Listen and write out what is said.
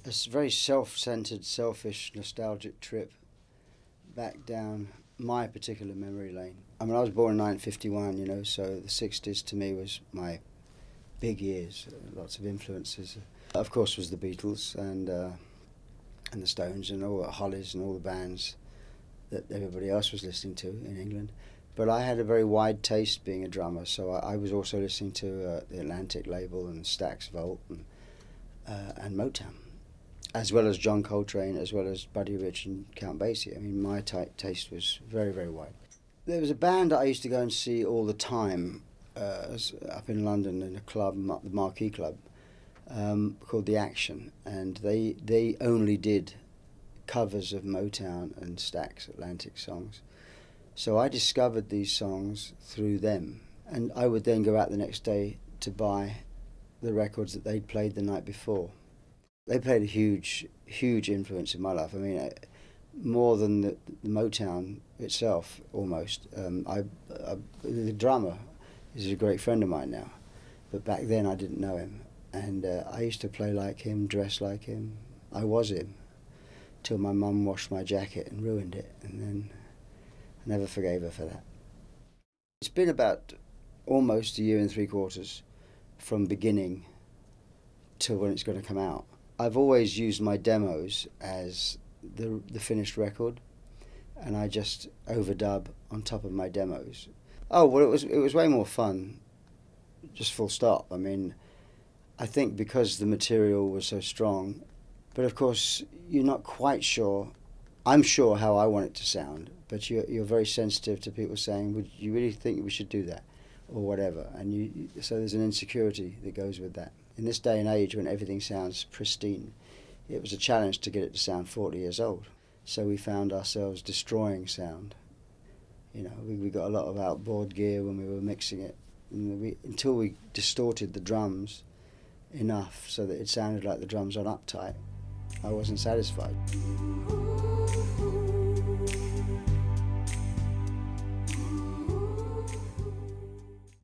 a very self-centered, selfish, nostalgic trip back down my particular memory lane. I mean, I was born in 1951, you know, so the 60s to me was my big years, lots of influences. Of course was the Beatles and the Stones and all the Hollies and all the bands that everybody else was listening to in England. But I had a very wide taste being a drummer, so I was also listening to the Atlantic label and Stax Volt and Motown, as well as John Coltrane, as well as Buddy Rich and Count Basie. I mean, my taste was very, very wide. There was a band that I used to go and see all the time up in London in a club, the Marquee Club, called The Action, and they only did covers of Motown and Stax Atlantic songs. So I discovered these songs through them, and I would then go out the next day to buy the records that they'd played the night before. They played a huge, huge influence in my life. I mean, more than the Motown itself, almost. The drummer is a great friend of mine now, but back then I didn't know him, and I used to play like him, dress like him. I was him, till my mum washed my jacket and ruined it, and then I never forgave her for that. It's been about almost 1 3/4 years from beginning till when it's going to come out. I've always used my demos as the finished record, and I just overdub on top of my demos. Oh, well, it was way more fun, just full stop. I mean, I think because the material was so strong, but of course you're not quite sure. I'm sure how I want it to sound, but you're very sensitive to people saying, "Would you really think we should do that?" or whatever, and so there's an insecurity that goes with that. In this day and age when everything sounds pristine, it was a challenge to get it to sound 40 years old. So we found ourselves destroying sound. You know, we got a lot of outboard gear when we were mixing it, and until we distorted the drums enough so that it sounded like the drums on Uptight, I wasn't satisfied.